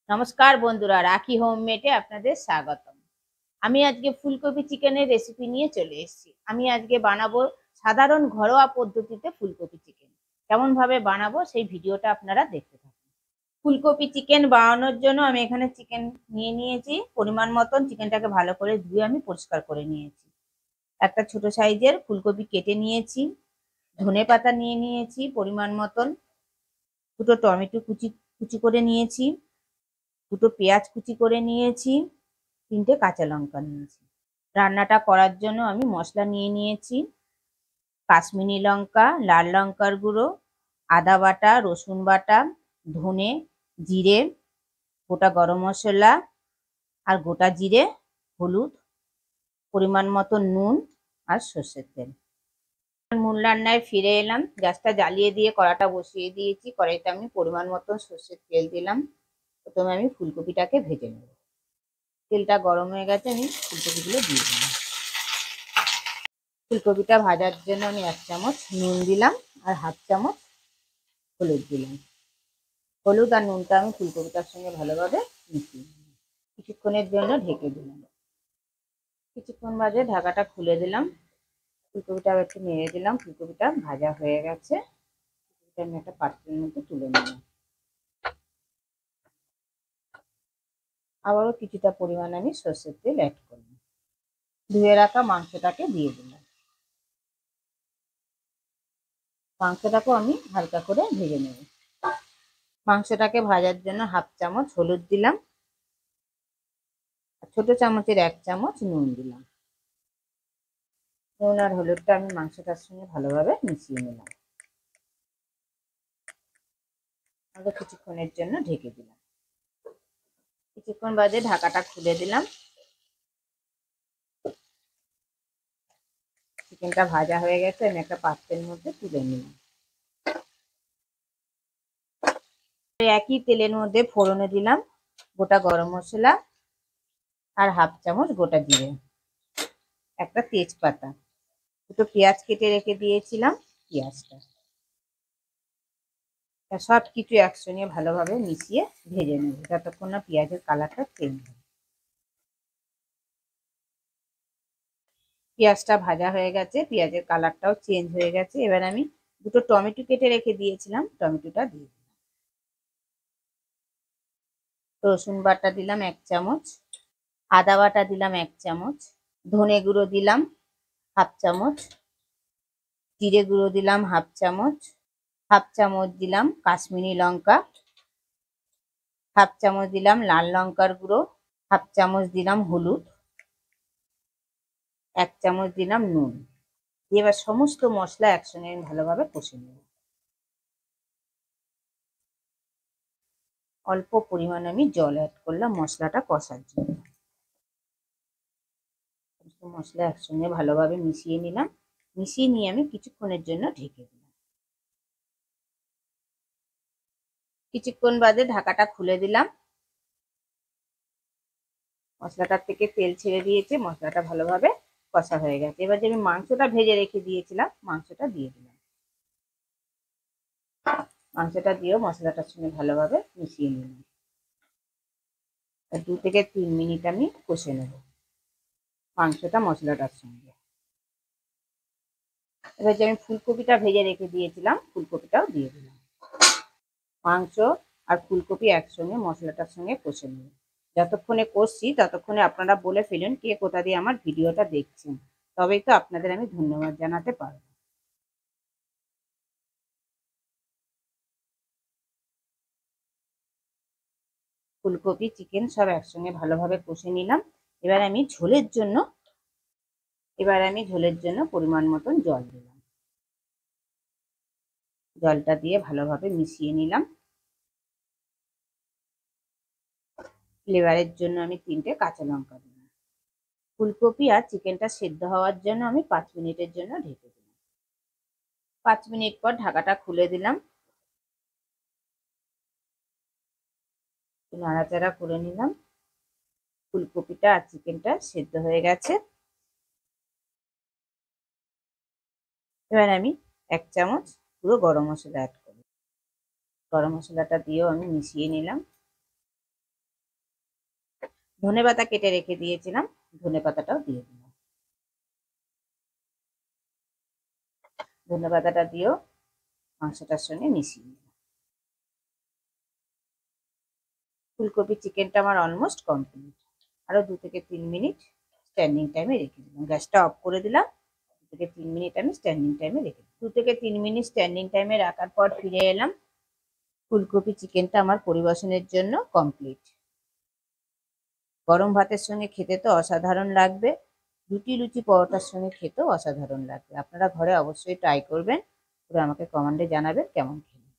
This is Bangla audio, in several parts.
নমস্কার বন্ধুরা, রাখি হোমমেডে আপনাদের স্বাগতম। আমি আজকে ফুলকপি চিকেনের রেসিপি নিয়ে চলে এসেছি। আমি আজকে বানাবো সাধারণ ঘরোয়া পদ্ধতিতে ফুলকপি চিকেন। কেমন ভাবে বানাবো সেই ভিডিওটা আপনারা দেখতে থাকুন। ফুলকপি চিকেন বানানোর জন্য আমি এখানে চিকেন নিয়ে নিয়েছি পরিমাণ মতন। চিকেনটাকে ভালো করে ধুয়ে আমি পরিষ্কার করে নিয়েছি। একটা ছোট সাইজের ফুলকপি কেটে নিয়েছি। ধনেপাতা নিয়ে নিয়েছি পরিমাণ মতন। দুটো টমেটো কুচি কুচি করে নিয়েছি। দুটো পেঁয়াজ কুচি করে নিয়েছি। তিনটে কাঁচা লঙ্কা নিয়েছি। রান্নাটা করার জন্য আমি মশলা নিয়ে নিয়েছি কাশ্মীরি লঙ্কা, লাল লঙ্কার গুঁড়ো, আদা বাটা, রসুন বাটা, ধনে, জিরে, গোটা গরম মশলা আর গোটা জিরে, হলুদ, পরিমাণ মতো নুন আর সর্ষের তেল। মূল রান্নায় ফিরে এলাম। গ্যাসটা জ্বালিয়ে দিয়ে কড়াটা বসিয়ে দিয়েছি। কড়াইতে আমি পরিমাণ মতো সর্ষের তেল দিলাম। প্রথমে আমি ফুলকপিটাকে ভেজে নেব। তেলটা গরম হয়ে গেছে, আমি ফুলকপিগুলো দিয়ে দিলাম। ফুলকপিটা ভাজার জন্য আমি 1 চামচ নুন দিলাম আর 1/2 চামচ হলুদ দিলাম। হলুদ আর নুনটা আমি ফুলকপিটার সঙ্গে ভালোভাবে মিশিয়ে দিলাম। কিছুক্ষণের জন্য ঢেকে দিলাম। কিছুক্ষণ বাদে ঢাকাটা খুলে দিলাম। ফুলকপিটা একটু নেড়ে দিলাম। ফুলকপিটা ভাজা হয়ে গেছে। আমি একটা পাত্রের মধ্যে তুলে নিলাম। আবারও কিছুটা পরিমাণ আমি সর্ষের তেল অ্যাড করলাম। ধুয়ে রাখা মাংসটাকে দিয়ে দিলাম। মাংসটাকেও আমি হালকা করে ভেজে নেব। মাংসটাকে ভাজার জন্য 1/2 চামচ হলুদ দিলাম। ছোট চামচের 1 চামচ নুন দিলাম। নুন আর হলুদটা আমি মাংসটার সঙ্গে ভালোভাবে মিশিয়ে নিলাম। আরো কিছুক্ষণের জন্য ঢেকে দিলাম। কিছুক্ষণ বাদে ঢাকাটা খুলে দিলাম। চিকেনটা ভাজা হয়ে গেছে, আমি একটা পাত্রের মধ্যে তুলে নিলাম। একই তেলের মধ্যে ফোড়নে দিলাম গোটা গরম মশলা আর 1/2 চামচ গোটা জিরে, একটা তেজপাতা, দুটো পেঁয়াজ কেটে রেখে দিয়েছিলাম। পেঁয়াজটা সব কিছু একসঙ্গে ভালোভাবে মিশিয়ে ভেজে নেব যতক্ষণ না পেঁয়াজের কালারটা চেঞ্জ হয়। পেঁয়াজটা ভাজা হয়ে গেছে, পেঁয়াজের কালারটাও চেঞ্জ হয়ে গেছে। এবার আমি দুটো টমেটো কেটে রেখে দিয়েছিলাম, টমেটোটা দিয়ে দিলাম। রসুন বাটা দিলাম 1 চামচ, আদা বাটা দিলাম 1 চামচ, ধনে গুঁড়ো দিলাম 1/2 চামচ, জিরে গুঁড়ো দিলাম 1/2 চামচ, 1/2 চামচ দিলাম কাশ্মীরি লঙ্কা, 1/2 চামচ দিলাম লাল লঙ্কার গুঁড়ো, 1/2 চামচ দিলাম হলুদ, 1 চামচ দিলাম নুন। এবার সমস্ত মশলা একসঙ্গে আমি ভালোভাবে কষে নেব। অল্প পরিমাণে আমি জল অ্যাড করলাম মশলাটা কষার জন্য। মশলা একসঙ্গে ভালোভাবে মিশিয়ে নিলাম। মিশিয়ে নিয়ে আমি কিছুক্ষণের জন্য ঢেকে দিলাম। কিছুক্ষণ বাদে ঢাকাটা খুলে দিলাম। মশলাটার থেকে তেল ছেড়ে দিয়েছে, মশলাটা ভালোভাবে কষা হয়ে গেছে। এবার যে আমি মাংসটা ভেজে রেখে দিয়েছিলাম, মাংসটা দিয়ে দিলাম। মাংসটা দিয়েও মশলাটার সঙ্গে ভালোভাবে মিশিয়ে নিলাম। 2 থেকে 3 মিনিট আমি কষে নেব মাংসটা মশলাটার সঙ্গে। এবার যে আমি ফুলকপিটা ভেজে রেখে দিয়েছিলাম, ফুলকপিটাও দিয়ে দিলাম। মাংস আর ফুলকপি একসঙ্গে মশলাটার সঙ্গে কষে নেব। যতক্ষণে কষছি ততক্ষণে আপনারা বলে ফেলুন কে কোথা দিয়ে আমার ভিডিওটা দেখছেন, তবেই তো আপনাদের আমি ধন্যবাদ জানাতে পারবো। ফুলকপি চিকেন সব একসঙ্গে ভালোভাবে কষে নিলাম। এবার আমি ঝোলের জন্য পরিমাণ মতন জল দিলাম। জলটা দিয়ে ভালোভাবে মিশিয়ে নিলাম। ফ্লেভারের জন্য আমি 3টে কাঁচা লঙ্কা দিলাম। ফুলকপি আর চিকেনটা সেদ্ধ হওয়ার জন্য আমি 5 মিনিটের জন্য ঢেকে দিলাম। 5 মিনিট পর ঢাকাটা খুলে দিলাম। নাড়াচাড়া করে নিলাম। ফুলকপিটা আর চিকেনটা সেদ্ধ হয়ে গেছে। এবার আমি 1 চামচ পুরো গরম মশলা অ্যাড করি। গরম মশলাটা দিয়েও আমি মিশিয়ে নিলাম। ধনেপাতা কেটে রেখে দিয়েছিলাম, ধনেপাতাটাও দিয়ে দিলাম। ধনেপাতাটা দিয়েও মাংসটার সঙ্গে মিশিয়ে দিলাম। ফুলকপি চিকেনটা আমার অলমোস্ট কমপ্লিট। আরো 2 থেকে 3 মিনিট স্ট্যান্ডিং টাইমে রেখে দিলাম। গ্যাসটা অফ করে দিলাম। 2 থেকে 3 মিনিট আমি স্ট্যান্ডিং টাইমে রেখে দিলাম। 2 থেকে 3 মিনিট স্ট্যান্ডিং টাইমে রাখার পর ফিরে এলাম। ফুলকপি চিকেনটা আমার পরিবেশনের জন্য কমপ্লিট। গরম ভাতের সঙ্গে খেতে তো অসাধারণ লাগবে, রুটি লুচি পরোটার সঙ্গে খেতেও অসাধারণ লাগবে। আপনারা ঘরে অবশ্যই ট্রাই করবেন, পুরো আমাকে কমেন্টে জানাবেন কেমন খেলেন।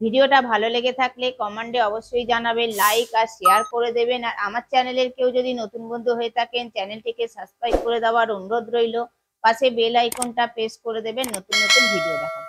ভিডিওটা ভালো লেগে থাকলে কমেন্টে অবশ্যই জানাবেন, লাইক আর শেয়ার করে দেবেন। আর আমার চ্যানেলের কেউ যদি নতুন বন্ধু হয়ে থাকেন, চ্যানেলটিকে সাবস্ক্রাইব করে দেওয়ার অনুরোধ রইল। পাশে বেল আইকনটা প্রেস করে দেবেন নতুন নতুন ভিডিও দেখার জন্য।